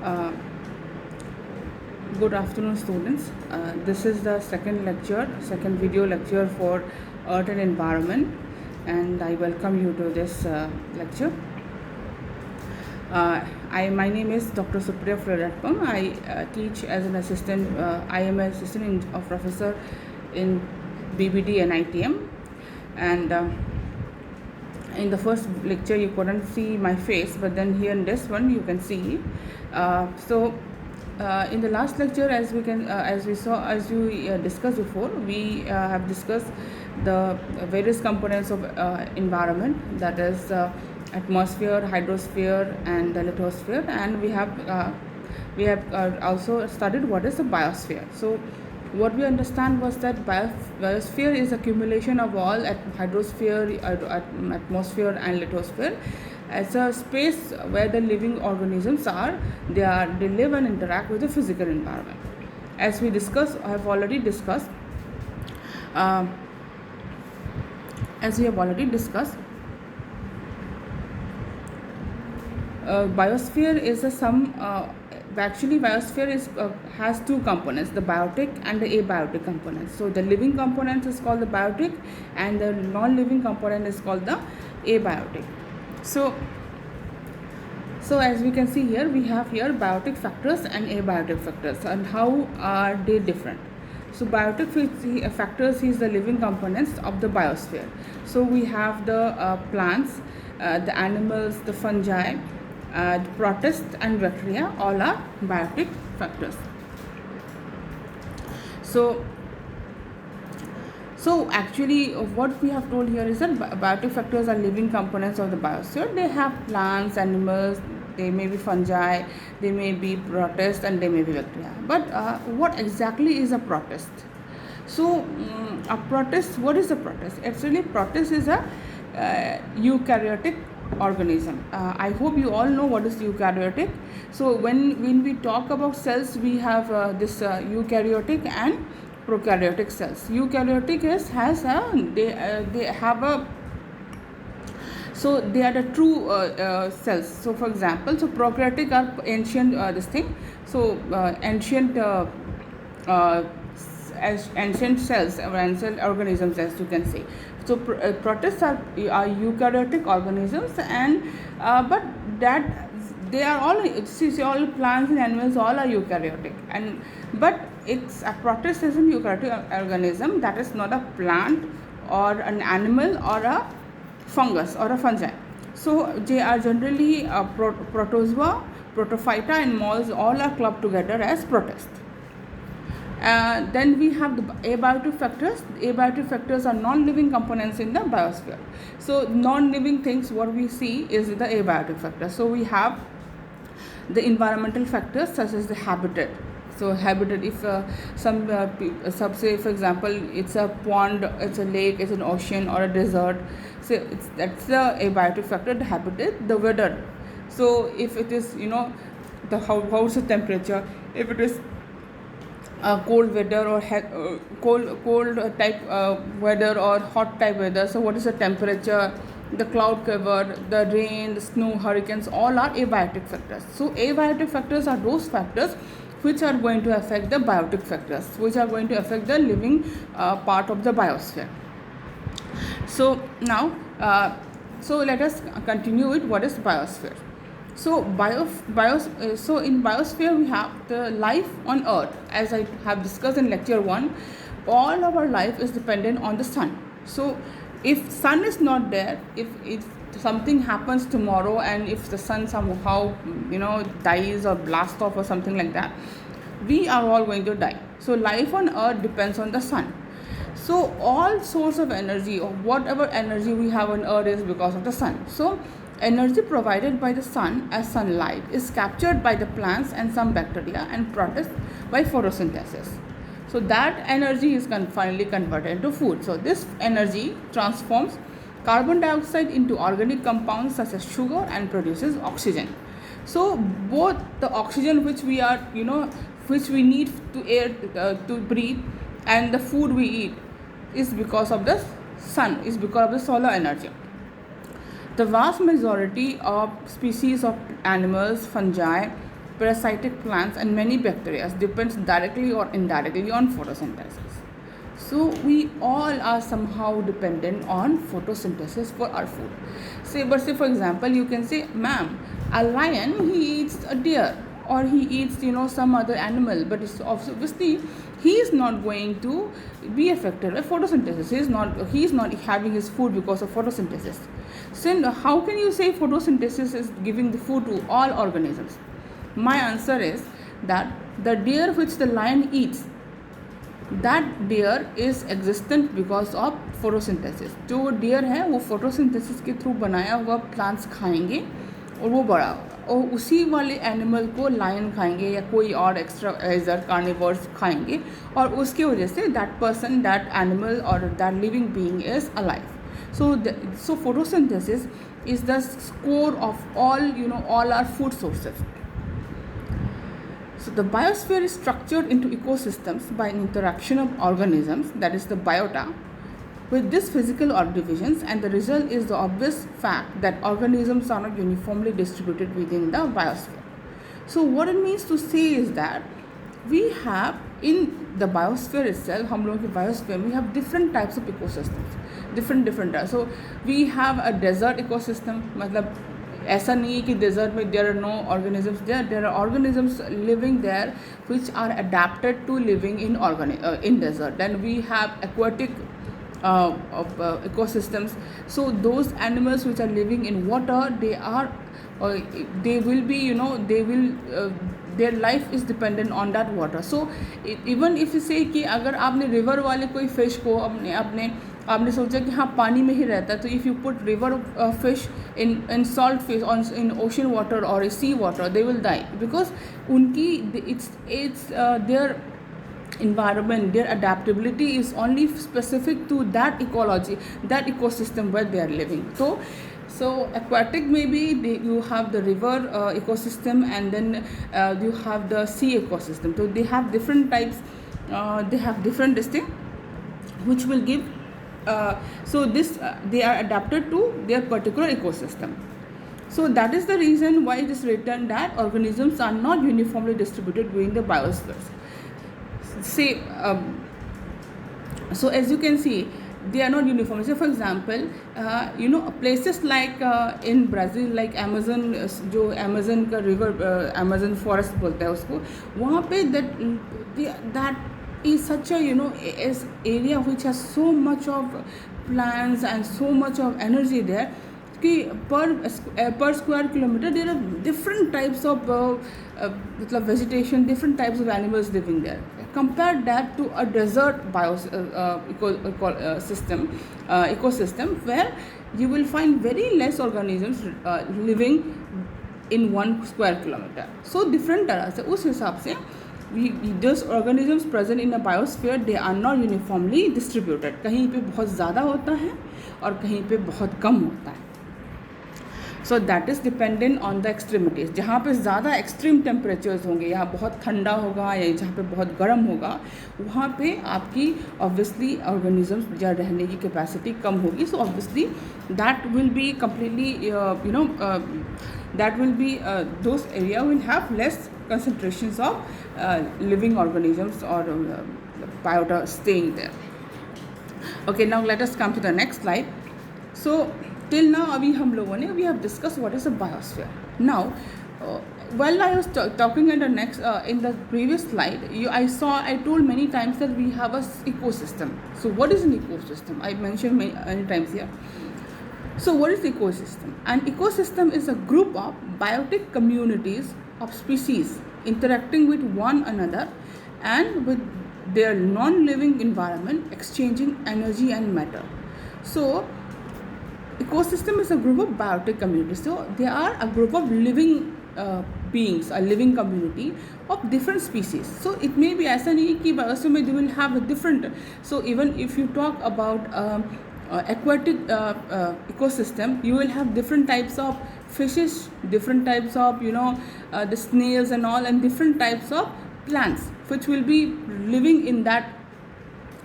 Uh, Good afternoon, students. This is the second video lecture for Earth and Environment, and I welcome you to this lecture. My name is Dr. Supriya Floratpam. I teach as an assistant. I am an assistant professor in BBD and ITM, and in the first lecture you couldn't see my face, but then here in this one you can see. In the last lecture, as we discussed before, we have discussed the various components of environment, that is atmosphere, hydrosphere, and the lithosphere, and we have also studied what is the biosphere. So what we understand was that biosphere is accumulation of all hydrosphere, atmosphere, and lithosphere as a space where the living organisms they live and interact with the physical environment. As we discussed, I have already discussed. As we have already discussed, biosphere is a sum. Actually, biosphere has two components: the biotic and the abiotic components. So the living component is called the biotic, and the non-living component is called the abiotic. So as we can see here, we have here biotic factors and abiotic factors, and how are they different? So biotic factors is the living components of the biosphere. So we have the plants, the animals, the fungi, the protists and bacteria, all are biotic factors. So actually what we have told here is that biotic factors are living components of the biosphere. They have plants, animals, they may be fungi, they may be protists, and they may be bacteria. But what exactly is a protist? So a protist, what is a protist? Actually, protist is a eukaryotic organism. I hope you all know what is eukaryotic. So when we talk about cells, we have this eukaryotic and prokaryotic cells. Eukaryotic they have a, so they are the true cells. So for example, so prokaryotic are ancient ancient cells or ancient organisms, as you can say. So protists are eukaryotic organisms, and but that they are all, all plants and animals all are eukaryotic, and but it's a protist is an eukaryotic organism, that is not a plant or an animal or a fungus or a fungi. So they are generally protozoa, protophyta, and moles all are clubbed together as protists. Then we have the abiotic factors. Abiotic factors are non-living components in the biosphere. So non-living things, what we see is the abiotic factors. So we have the environmental factors such as the habitat. So habitat, if say for example it's a pond, it's a lake, it's an ocean or a desert, so that's the abiotic factor. The habitat, the weather. So if it is how's the temperature, if it is cold weather or cold type weather or hot type weather, so what is the temperature, the cloud cover, the rain, the snow, hurricanes, all are abiotic factors. So abiotic factors are those factors which are going to affect the biotic factors, which are going to affect the living part of the biosphere. So now so let us continue with what is biosphere. So so in biosphere we have the life on earth. As I have discussed in lecture 1, all of our life is dependent on the sun. So if sun is not there, if something happens tomorrow and if the sun somehow dies or blast off or something like that, we are all going to die. So life on earth depends on the sun. So all source of energy, or whatever energy we have on earth, is because of the sun. So energy provided by the sun as sunlight is captured by the plants and some bacteria and processed by photosynthesis. So that energy is finally converted into food. So this energy transforms carbon dioxide into organic compounds such as sugar and produces oxygen. So both the oxygen which we are which we need to air to breathe, and the food we eat is because of the sun, is because of the solar energy. The vast majority of species of animals, fungi, parasitic plants, and many bacteria depends directly or indirectly on photosynthesis. So we all are somehow dependent on photosynthesis for our food. Say for example, you can say, ma'am, a lion, he eats a deer, or he eats some other animal, but it's obviously he is not going to be affected by photosynthesis. He is not having his food because of photosynthesis. So how can you say photosynthesis is giving the food to all organisms? My answer is that the deer which the lion eats, that deer is existent because of photosynthesis. जो deer है वो photosynthesis के through बनाया हुआ plants खाएंगे और वो बड़ा होगा, और उसी वाले एनिमल को लायन खाएंगे या कोई और एक्स्ट्रा एजर कार्निवर्स खाएंगे, और उसके वजह से दैट पर्सन, दैट एनिमल और that living being is alive. So photosynthesis is the core of all our food sources. So the biosphere is structured into ecosystems by an interaction of organisms, that is the biota, with these physical divisions, and the result is the obvious fact that organisms are not uniformly distributed within the biosphere. So what it means to say is that we have in the biosphere itself, हम लोगों की biosphere में we have different types of ecosystems, different types. So we have a desert ecosystem, मतलब ऐसा नहीं है कि desert में there are no organisms there are organisms living there which are adapted to living in desert. Then we have aquatic ecosystems. So those animals which are living in water, they will be their life is dependent on that water. So even if you say कि अगर आपने river वाले कोई fish को आपने सोचा कि हाँ पानी में ही रहता है, तो if you put river fish in salt fish in ocean water or sea water, they will die because it's their environment, their adaptability is only specific to that ecology, that ecosystem where they are living. So aquatic, maybe you have the river ecosystem, and then you have the sea ecosystem. So they have different types, they have different distinct, which will give they are adapted to their particular ecosystem. So that is the reason why it is written that organisms are not uniformly distributed within the biosphere. Say so as you can see, they are not uniform. So for example, places like in Brazil, like Amazon, जो Amazon का river, Amazon forest बोलते हैं उसको, वहाँ पे that is such a is area which has so much of plants and so much of energy there कि per square kilometer there are different types of vegetation, different types of animals living there. Compare that to a desert ecosystem where you will find very less organisms living in 1 square kilometer. So different तरह से उस हिसाब से those organisms present in a biosphere, they are not uniformly distributed. कहीं पे बहुत ज़्यादा होता है और कहीं पे बहुत कम होता है. So that is dependent on the extremities. जहाँ पे ज़्यादा extreme temperatures होंगे, यहाँ बहुत ठंडा होगा या जहाँ पे बहुत गर्म होगा, वहाँ पे आपकी obviously organisms या रहने की capacity कम होगी. So obviously that will be completely that will be those area will have less concentrations of living organisms or biota staying there. Okay, now let us come to the next slide. So till now अभी हम लोगों ने we have discussed what is a biosphere. Now while I was talking in the previous slide, I told many times that we have a ecosystem. So what is an ecosystem? I mentioned many times here. So what is ecosystem? An ecosystem is a group of biotic communities of species interacting with one another and with their non-living environment, exchanging energy and matter. So ecosystem is a group of biotic communities. So they are a group of living beings, a living community of different species. So it may be ऐसा नहीं कि biosphere में they will have a different. So even if you talk about aquatic ecosystem, you will have different types of fishes, different types of the snails and all, and different types of plants which will be living in that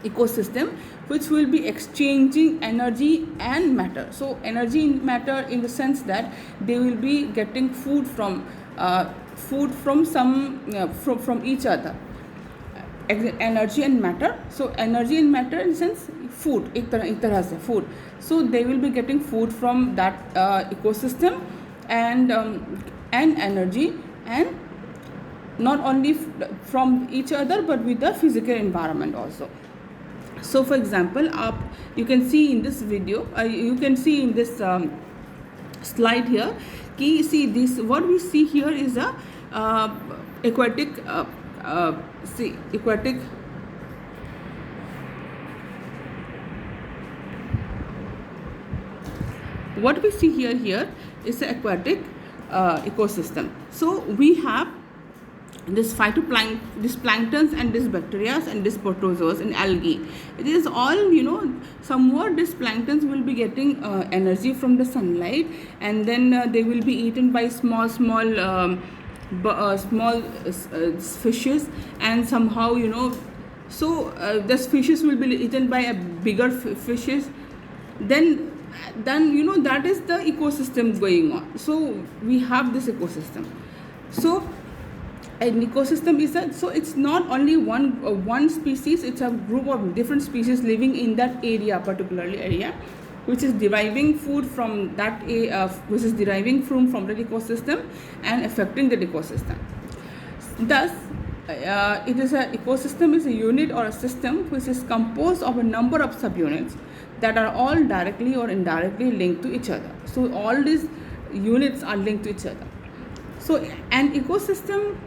ecosystem, which will be exchanging energy and matter. So energy and matter in the sense that they will be getting food from food from from each other, energy and matter. So energy and matter in sense food, एक तरह से food. So they will be getting food from that ecosystem, and energy, and not only from each other but with the physical environment also. So for example, you can see in this video, you can see in this slide here, see this, what we see here is a aquatic what we see here is an aquatic ecosystem. So we have this planktons and this bacteria and this protozoas and algae. It is all, somewhat this planktons will be getting energy from the sunlight, and then they will be eaten by small fishes, and somehow so this fishes will be eaten by a bigger fishes. Then that is the ecosystem going on. So we have this ecosystem. So an ecosystem is so it's not only one species, it's a group of different species living in that particularly area, which is deriving food from that which is deriving from that ecosystem and affecting that ecosystem. Thus ecosystem is a unit or a system which is composed of a number of subunits that are all directly or indirectly linked to each other. So all these units are linked to each other. So an ecosystem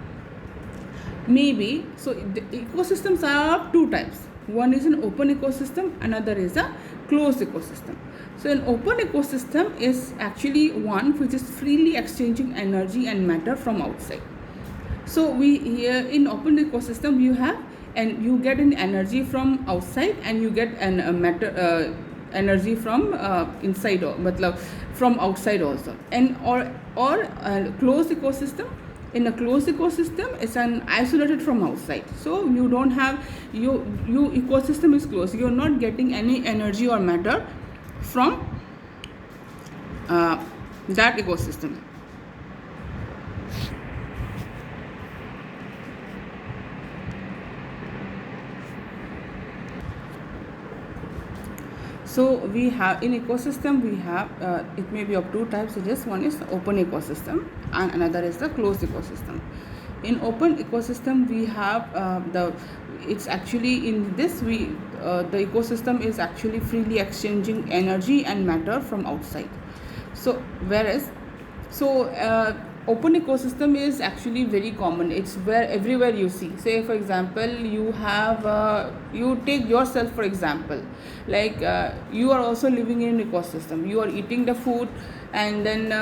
so the ecosystems are of two types. One is an open ecosystem, another is a closed ecosystem. So an open ecosystem is actually one which is freely exchanging energy and matter from outside. So here in open ecosystem you have, and you get an energy from outside, and you get an matter energy from inside, or from outside also. And or closed ecosystem. In a closed ecosystem, it's an isolated from outside. So you don't have your ecosystem is closed. You are not getting any energy or matter from that ecosystem. So we have in ecosystem, we have it may be of two types. So just one is open ecosystem and another is the closed ecosystem. In open ecosystem we have it's actually in this the ecosystem is actually freely exchanging energy and matter from outside. So whereas open ecosystem is actually very common. It's where everywhere you see. Say for example, you have you take yourself for example, like you are also living in an ecosystem. You are eating the food, and then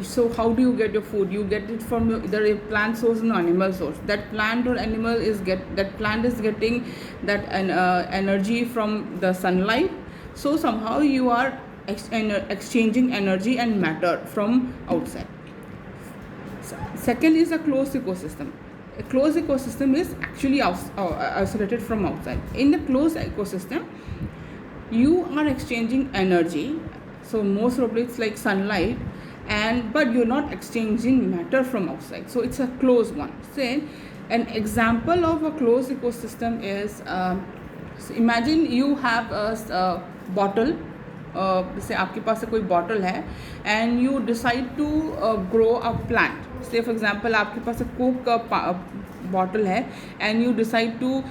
so how do you get your food? You get it from either a plant source or animal source. That plant or animal is getting that energy from the sunlight. So somehow you are exchanging energy and matter from outside. Second is a closed ecosystem. A closed ecosystem is actually isolated from outside. In the closed ecosystem, you are exchanging energy, so most probably it's like sunlight, but you're not exchanging matter from outside. So it's a closed one. Say an example of a closed ecosystem is so imagine you have a bottle. जैसे आपके पास कोई bottle है, and you decide to grow a plant. Say for example आपके पास Coke का bottle है, and you decide to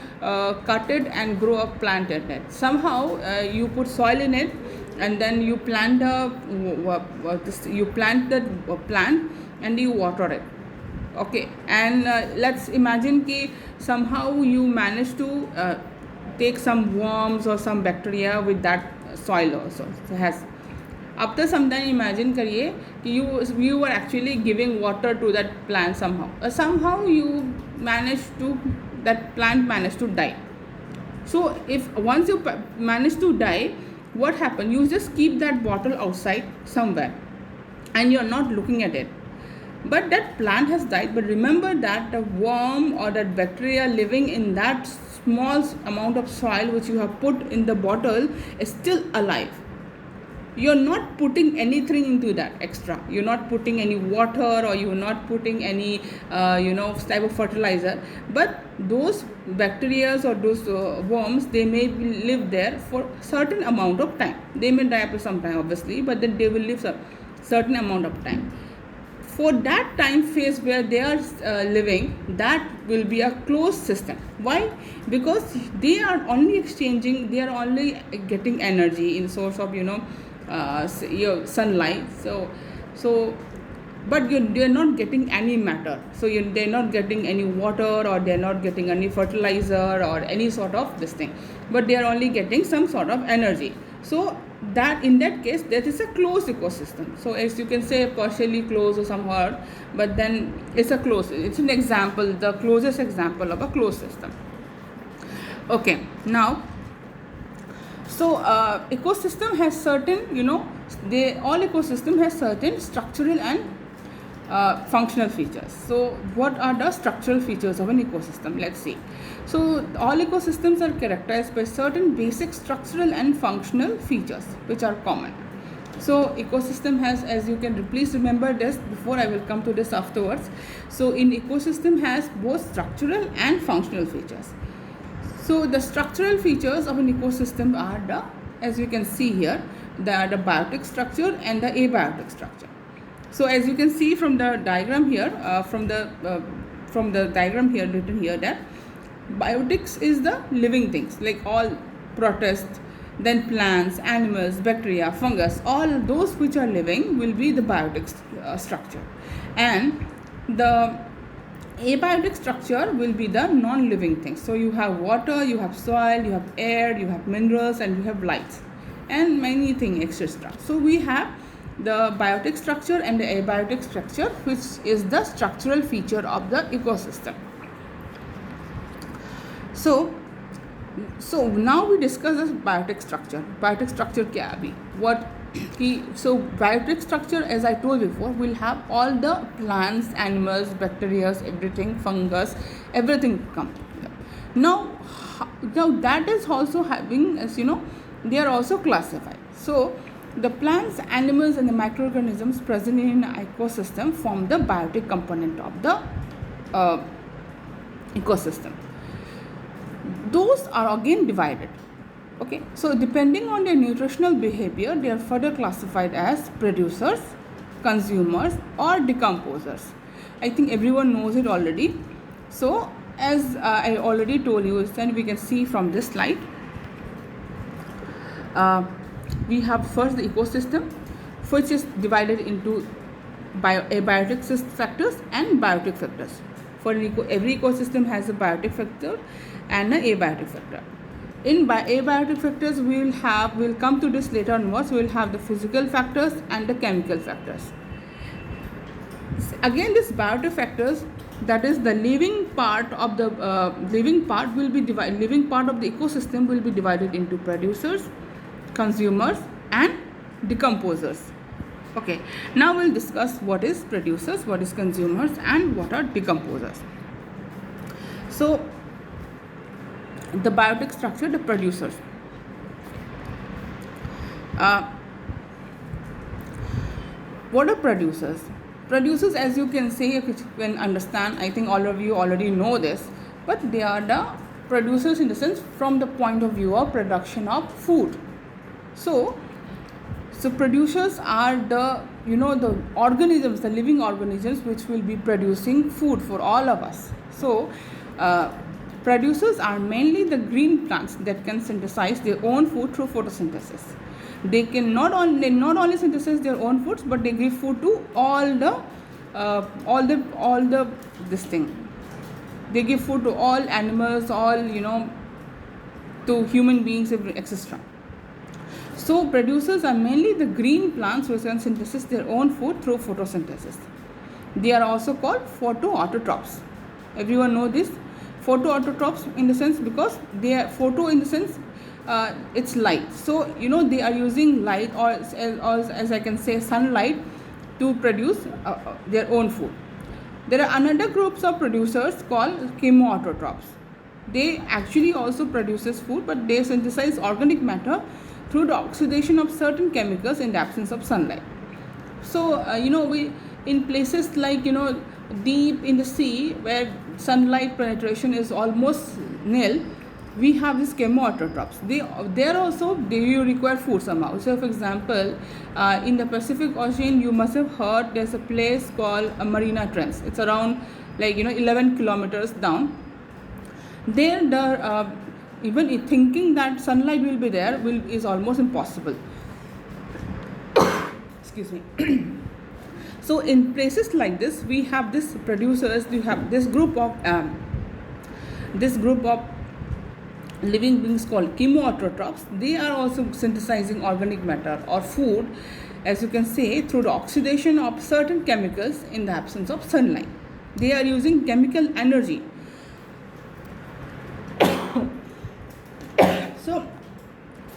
cut it and grow a plant in it. Somehow you put soil in it, and then you plant the plant and you water it. Okay, and let's imagine कि somehow you manage to take some worms or some bacteria with that soil also. So has after some time imagine करिए कि you are actually giving water to that plant somehow you that plant managed to die. So if once you manage to die, what happened? You just keep that bottle outside somewhere and you're not looking at it, but that plant has died. But remember that the worm or that bacteria living in that small amount of soil which you have put in the bottle is still alive. you're not putting anything into that extra. You're not putting any water, or you're not putting any type of fertilizer. But those bacteria or those worms, they may live there for certain amount of time. They may die after some time, obviously, but then they will live a certain amount of time. For that time phase where they are living, that will be a closed system. Why? Because they are only exchanging, they are only getting energy in source of sunlight. So but they're not getting any matter. So they're not getting any water, or they're not getting any fertilizer or any sort of this thing, but they are only getting some sort of energy. So that in that case, that is a closed ecosystem. So as you can say, partially closed or somewhat, but then it's a closed. It's an example, the closest example of a closed system. Okay, now, so ecosystem has certain, all ecosystem has certain structural and functional features. So what are the structural features of an ecosystem? Let's see. So all ecosystems are characterized by certain basic structural and functional features which are common. So ecosystem has, as you can please remember this before I will come to this afterwards. So in ecosystem has both structural and functional features. So the structural features of an ecosystem are the, as you can see here, the biotic structure and the abiotic structure. So as you can see from the diagram here, from the diagram here written here, that biotics is the living things, like all protists, then plants, animals, bacteria, fungus, all those which are living will be the biotic structure. And the abiotic structure will be the non-living things. So you have water, you have soil, you have air, you have minerals, and you have lights, and many things, etc. So we have the biotic structure and the abiotic structure, which is the structural feature of the ecosystem. So now we discuss this biotic structure. Biotic structure kya abhi? So biotic structure, as I told before, will have all the plants, animals, bacteria, everything, fungus, everything come. Now that is also having, as you know, they are also classified. So the plants, animals, and the microorganisms present in an ecosystem form the biotic component of the ecosystem. Those are again divided. Okay, so depending on their nutritional behavior, they are further classified as producers, consumers, or decomposers. I think everyone knows it already. So as I already told you, and we can see from this slide, we have first the ecosystem, which is divided into abiotic factors and biotic factors. For every ecosystem has a biotic factor and an abiotic factor. In abiotic factors, we'll come to this later onwards. We'll have the physical factors and the chemical factors. Again, this biotic factors, that is the living part of the living part of the ecosystem will be divided into producers, consumers, and decomposers. Okay, now we'll discuss what is producers, what is consumers, and what are decomposers. So the biotic structure, the producers. What are producers? Producers, as you can say, if you can understand, I think all of you already know this, but they are the producers in the sense from the point of view of production of food. So producers are the the organisms, the living organisms, which will be producing food for all of us. So producers are mainly the green plants that can synthesize their own food through photosynthesis. They can not only synthesize their own foods, but they give food to all the this thing. They give food to all animals, all to human beings, etc. So producers are mainly the green plants which can synthesize their own food through photosynthesis. They are also called photoautotrophs. Everyone know this? Photoautotrophs in the sense because they are photo in the sense it's light. So they are using light or as I can say sunlight to produce their own food. There are another groups of producers called chemoautotrophs. They actually also produces food, but they synthesize organic matter through the oxidation of certain chemicals in the absence of sunlight. So we, in places like deep in the sea where sunlight penetration is almost nil, we have these chemoautotrophs. They require food somehow. So for example, in the Pacific Ocean, you must have heard there's a place called Marina Trench. It's around 11 kilometers down. There the even thinking that sunlight will be there is almost impossible. Excuse me. So in places like this, we have this producers. We have this group of living beings called chemoautotrophs. They are also synthesizing organic matter or food, as you can see, through the oxidation of certain chemicals in the absence of sunlight. They are using chemical energy. So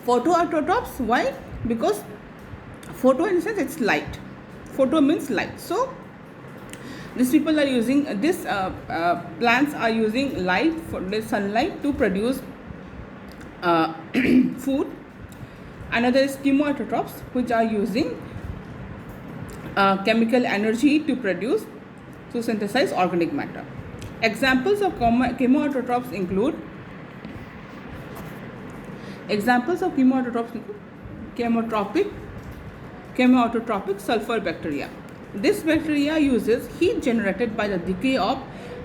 photoautotrophs, why? Because photo, in the sense, it's light. Photo means light. So these people are using plants are using light, for the sunlight, to produce food. Another is chemoautotrophs, which are using chemical energy to synthesize organic matter. Examples of chemoautotrophs include chemoautotropic sulfur bacteria. This bacteria uses heat generated by the decay of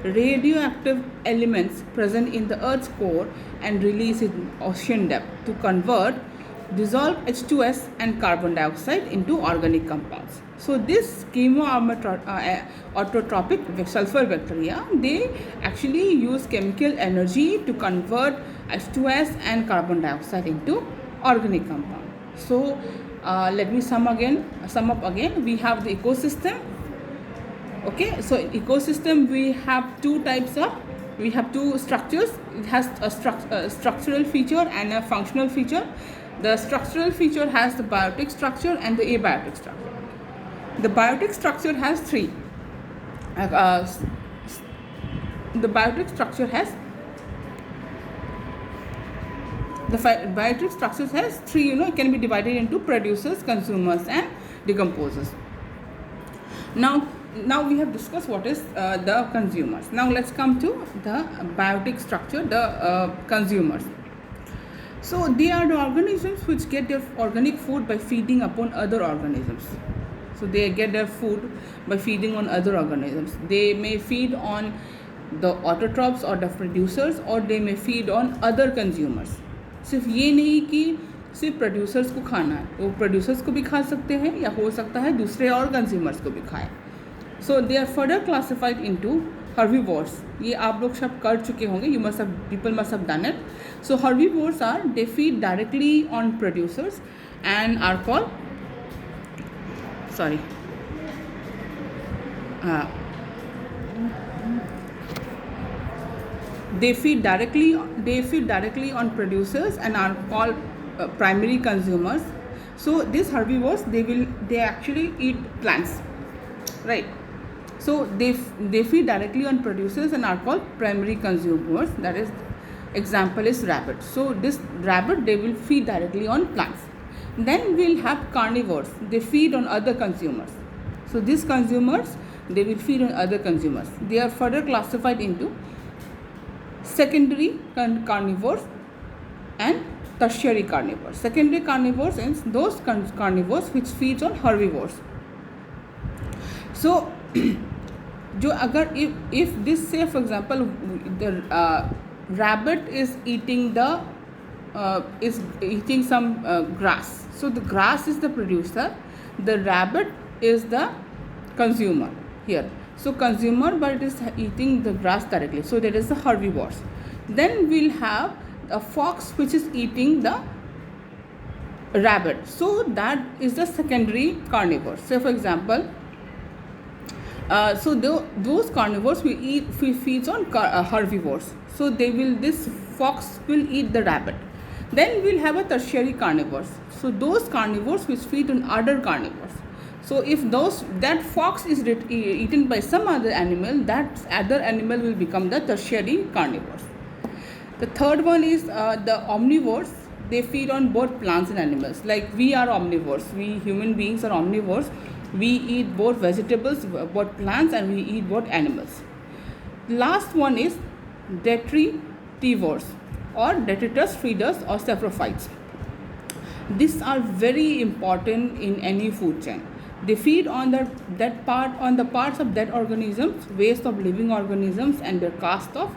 radioactive elements present in the Earth's core and released in ocean depth to convert dissolved H2S and carbon dioxide into organic compounds. So this chemoautotropic sulfur bacteria, they actually use chemical energy to convert H2S and carbon dioxide into organic compound. So let me sum up again. We have the ecosystem. Okay, so in ecosystem we have two structures. It has a structural feature and a functional feature. The structural feature has the biotic structure and the abiotic structure. The biotic structure has three. The biotic structure has three. It can be divided into producers, consumers, and decomposers. Now we have discussed what is the consumers. Now let's come to the biotic structure, the consumers. So they are the organisms which get their organic food by feeding upon other organisms. So they get their food by feeding on other organisms. They may feed on the autotrophs or the producers, or they may feed on other consumers. सिर्फ ये नहीं कि सिर्फ producers को खाना है, वो producers को भी खा सकते हैं, या हो सकता है दूसरे और कंज्यूमर्स को भी खाएं. So they are further classified into herbivores. ये आप लोग सब कर चुके होंगे. People must have done it. So herbivores they feed directly on producers and are called they feed directly on producers and are called primary consumers. So these herbivores, they actually eat plants, right? So they feed directly on producers and are called primary consumers. That is, example is rabbit. So this rabbit, they will feed directly on plants. Then we'll have carnivores. They feed on other consumers. So these consumers, they will feed on other consumers. They are further classified into secondary carnivores and tertiary carnivores. Secondary carnivores is those carnivores which feeds on herbivores. So जो अगर if this, say for example, the rabbit is eating some grass. So the grass is the producer, the rabbit is the consumer here. So consumer, but it is eating the grass directly. So that is the herbivores. Then we'll have a fox which is eating the rabbit. So that is the secondary carnivores. So for example, those carnivores feeds on herbivores. So this fox will eat the rabbit. Then we'll have a tertiary carnivores. So those carnivores which feed on other carnivores. So if that fox is eaten by some other animal, that other animal will become the tertiary carnivores. The third one is the omnivores. they feed on both plants and animals. Like we are omnivores. We human beings are omnivores. We eat both vegetables, both plants, and we eat both animals. Last one is detritivores or detritus feeders or saprophytes. These are very important in any food chain. They feed on the parts of dead organisms, waste of living organisms, and their cast off,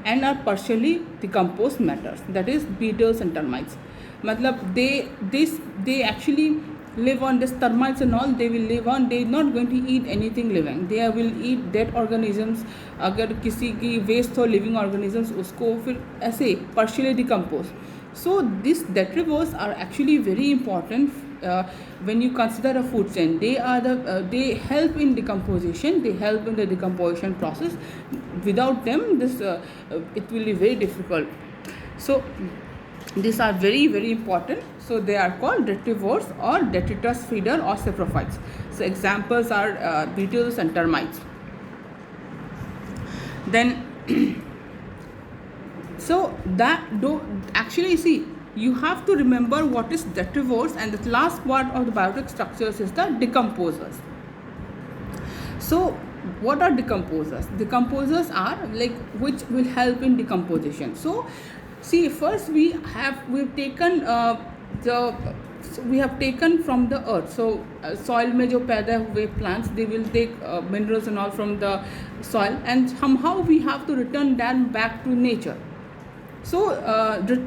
and are partially decomposed matters. That is beetles and termites. मतलब they actually live on this termites and all. They will live on. They are not going to eat anything living. They will eat dead organisms. अगर किसी की waste हो living organisms उसको फिर ऐसे partially decompose. So these detritivores are actually very important when you consider a food chain. They help in decomposition. They help in the decomposition process. Without them, it will be very difficult. So these are very, very important. So they are called detritivores or detritus feeder or saprophytes. So examples are beetles and termites. Then so that do actually see, you have to remember what is detritivores, and the last part of the biotic structures is the decomposers. So what are decomposers? Decomposers are like which will help in decomposition. So see, first we've taken we have taken from the earth. So soil में जो पैदा हुए plants, they will take minerals and all from the soil, and somehow we have to return that back to nature. So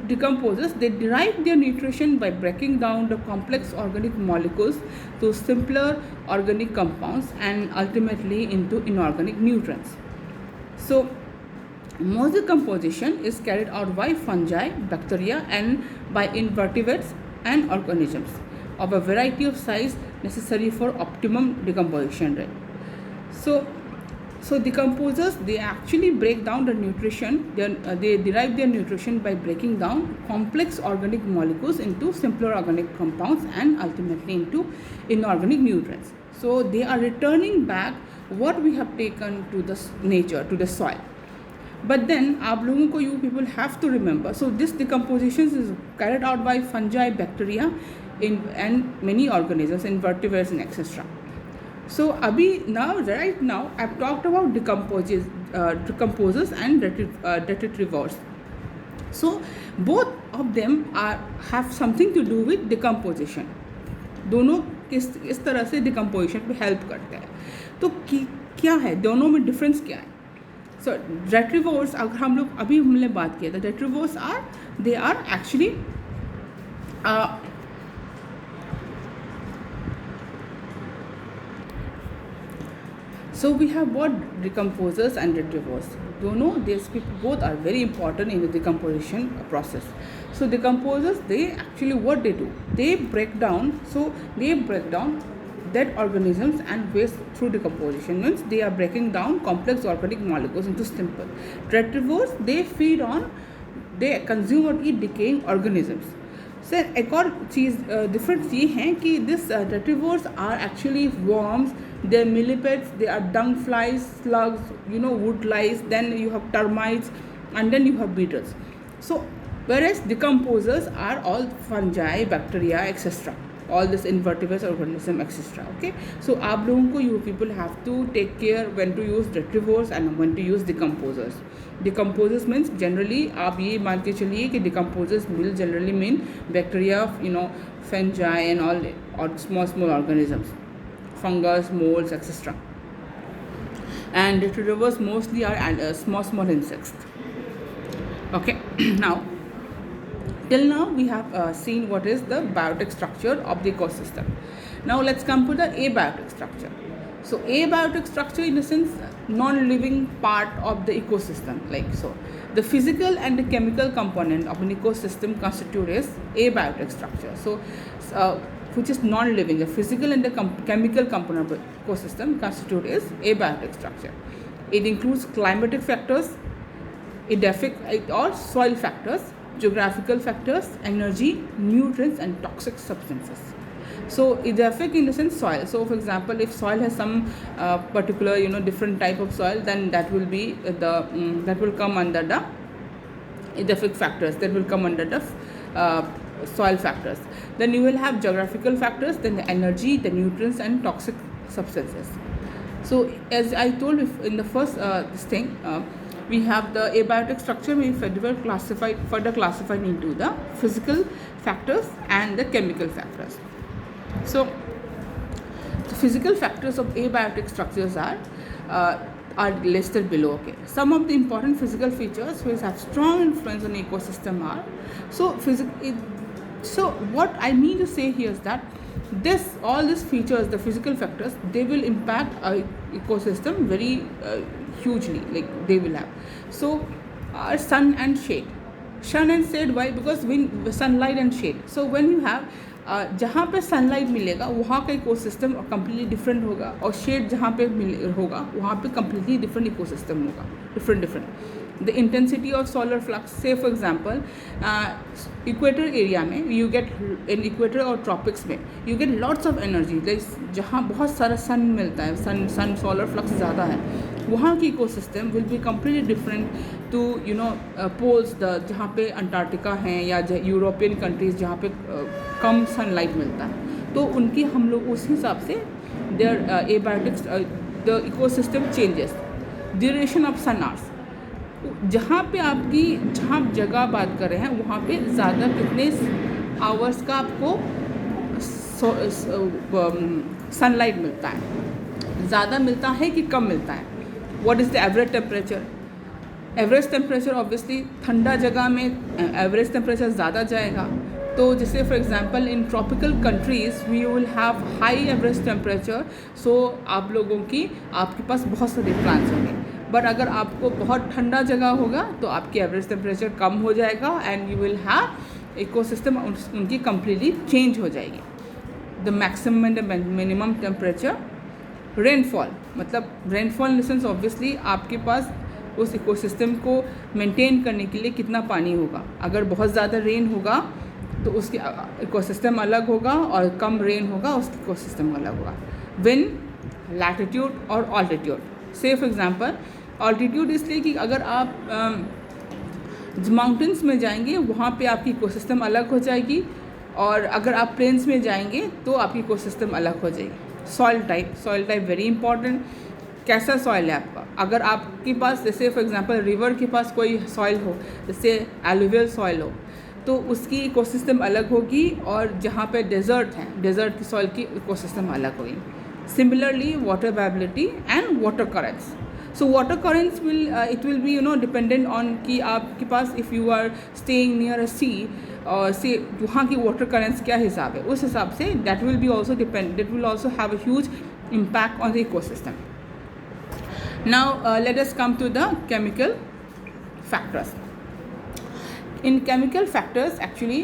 decomposers, they derive their nutrition by breaking down the complex organic molecules to simpler organic compounds and ultimately into inorganic nutrients. So most decomposition is carried out by fungi, bacteria, and by invertebrates and organisms of a variety of size necessary for optimum decomposition rate. So decomposers, they actually break down the nutrition. They derive their nutrition by breaking down complex organic molecules into simpler organic compounds and ultimately into inorganic nutrients. So they are returning back what we have taken to the nature, to the soil. But then आप लोगों को, you people have to remember, so this decomposition is carried out by fungi, bacteria, and many organisms, invertebrates and etc. So right now I've talked about decomposers and detritivores. So both of them have something to do with decomposition. दोनों इस तरह से decomposition पे help करते हैं. तो क्या है दोनों में difference क्या है? So detritivores, अगर हम लोग अभी हमने बात किया था, detritivores are actually so we have both decomposers and detritivores. Both are very important in the decomposition process. So decomposers, they actually what they do, they break down dead organisms and waste through decomposition. Means they are breaking down complex organic molecules into simple. Detritivores, they consume or eat decaying organisms. So एक और चीज़ difference ये है कि this detritivores are actually worms, they are millipedes, they are dung flies, slugs, wood lice, then you have termites, and then you have beetles. So whereas decomposers are all fungi, bacteria, etc. all this invertebrates organism, etc. Okay, so आप लोगों को, you people have to take care when to use detritivores and when to use decomposers. Decomposers means generally आप ये मान के चलिए कि decomposers will generally mean bacteria, fungi and all, or small organisms, fungus, molds, etc. And detritivores mostly are small insects. Okay, till now we have seen what is the biotic structure of the ecosystem. Now let's come to the abiotic structure. So abiotic structure, in a sense, non-living part of the ecosystem. Like so, the physical and the chemical component of an ecosystem constitutes abiotic structure. So which is non-living, the physical and the chemical component of the ecosystem constitute is abiotic structure. It includes climatic factors, edaphic or soil factors, geographical factors, energy, nutrients, and toxic substances. So edaphic in the sense soil. So for example, if soil has some particular different type of soil, then that will be that will come under the edaphic factors. That will come under the soil factors. Then you will have geographical factors, then the energy, the nutrients, and toxic substances. So as I told you in the first we have the abiotic structure. We further classified into the physical factors and the chemical factors. So the physical factors of abiotic structures are listed below. Okay, some of the important physical features which have strong influence on ecosystem are so what I mean to say here is that all these features, the physical factors, they will impact our ecosystem very hugely. Like they will have sun and shade. Why? Because when sunlight and shade. So when you have जहाँ पे sunlight मिलेगा वहाँ का ecosystem completely different होगा, और shade जहाँ पे होगा वहाँ पे कम्प्लीटली डिफरेंट इकोसिस्टम होगा, different. The intensity of solar flux, से फॉर एग्जांपल इक्वेटर एरिया में यू गेट, इन इक्वेटर और ट्रॉपिक्स में you get lots of energy. जहाँ बहुत सारा सन मिलता है, सन सोलर फ्लक्स ज़्यादा है, वहाँ की ecosystem will be completely different to poles जहाँ पे अंटार्कटिका हैं या यूरोपियन कंट्रीज़ जहाँ पे कम सनलाइट मिलता है. तो उनकी हम लोग उस हिसाब से their abiotics the ecosystem changes. Duration of sun hours, जहाँ आप जगह बात कर रहे हैं वहाँ पे ज़्यादा कितने आवर्स का आपको सनलाइट मिलता है, ज़्यादा मिलता है कि कम मिलता है. What is the average temperature? Average temperature obviously ठंडा जगह में एवरेज टेम्परेचर ज़्यादा जाएगा. तो जैसे for example in tropical countries we will have high average temperature. So आपके पास बहुत सारे प्लांट्स होंगे. बट अगर आपको बहुत ठंडा जगह होगा तो आपकी एवरेज टेम्परेचर कम हो जाएगा and you will have ecosystem उनकी कम्प्लीटली चेंज हो जाएगी. The maximum and the minimum temperature. Rainfall, मतलब rainfall in the sense obviously आपके पास उस इकोसिस्टम को मेंटेन करने के लिए कितना पानी होगा. अगर बहुत ज़्यादा रेन होगा तो उसकी इकोसिस्टम अलग होगा, और कम रेन होगा उसकी इकोसिस्टम अलग होगा. विंड, लैटिट्यूड और ऑल्टीट्यूड. से फॉर एग्जांपल ऑल्टीट्यूड इसलिए कि अगर आप माउंटेन्स में जाएंगे वहाँ पे आपकी इकोसिस्टम अलग हो जाएगी, और अगर आप प्लेन्स में जाएंगे तो आपकी इकोसिस्टम अलग हो जाएगी. Soil type very important. कैसा सॉइल है आपका? अगर आपके पास जैसे फॉर एग्जांपल रिवर के पास कोई सॉइल हो, जैसे एलुवियल सॉइल हो, तो उसकी इकोसिस्टम अलग होगी, और जहाँ पे डेजर्ट है डेजर्ट की सॉइल की इकोसिस्टम अलग होगी. Similarly water availability and water currents. So water currents will be dependent on कि आपके पास if you are staying near a sea, और से वहाँ की वाटर करेंट्स क्या हिसाब है, उस हिसाब say that will will also have a huge impact on the ecosystem. Now let us come to the chemical factors. In chemical factors, actually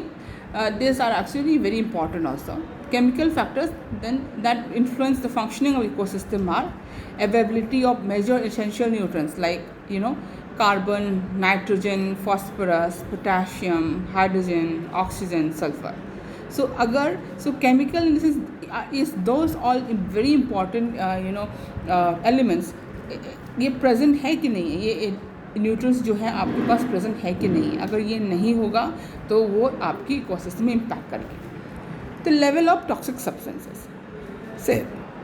these are actually very important also. Chemical factors then that influence the functioning of ecosystem are availability of major essential nutrients like carbon, nitrogen, phosphorus, potassium, hydrogen, oxygen, sulfur. So chemical is those all very important elements. ये present है कि नहीं है, ये nutrients जो है आपके पास present है कि नहीं है. अगर ये नहीं होगा तो वो आपकी इकोसिस्टम में इम्पैक्ट करेगी. तो लेवल ऑफ टॉक्सिक सब्सटेंसेस से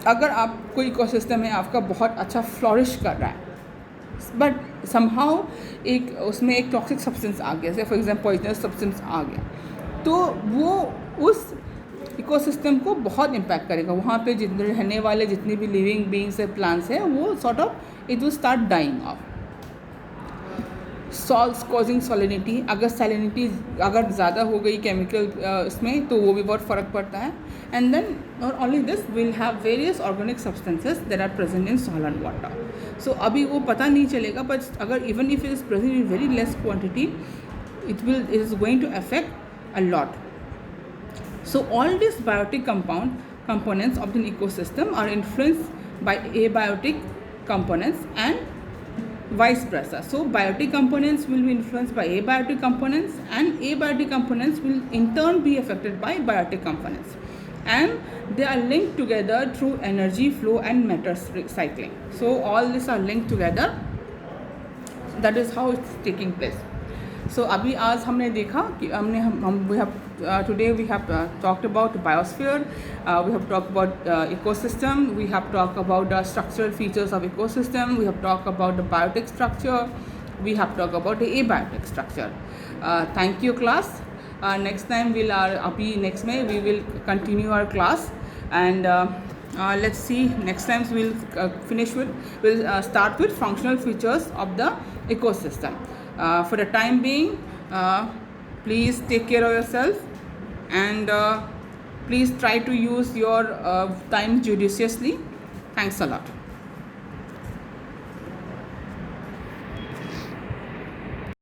अगर आप कोई इकोसिस्टम है आपका बहुत अच्छा फ्लोरिश कर रहा है, बट समहाउ उसमें एक टॉक्सिक सब्सटेंस आ गया, जैसे फॉर एग्जाम्पल पॉइजनस सब्सटेंस आ गया, तो वो उस इकोसिस्टम को बहुत इम्पैक्ट करेगा. वहाँ पे जितने रहने वाले जितने भी लिविंग बीइंग्स है, प्लांट्स है, वो sort of it will start dying off. Salts causing salinity, अगर सैलिनिटी अगर ज़्यादा हो गई केमिकल इसमें तो वो भी बहुत फ़र्क पड़ता है. And then not only this will have various organic substances that are present in soil and water. So अभी वो पता नहीं चलेगा, बट अगर even if it is present in very less quantity it is going to affect a lot. So all these biotic components of the ecosystem are influenced by abiotic components and vice versa. So biotic components will be influenced by abiotic components, and abiotic components will in turn be affected by biotic components, and they are linked together through energy flow and matter cycling. So all these are linked together. That is how it's taking place. So अभी आज हमने देखा कि we have today we have talked about biosphere, we have talked about ecosystem, we have talked about the structural features of ecosystem, we have talked about the biotic structure, we have talked about the abiotic structure. Thank you class. Next time next May we will continue our class, and let's see, next time we'll start with functional features of the ecosystem. For the time being, please take care of yourself, and please try to use your time judiciously. Thanks a lot.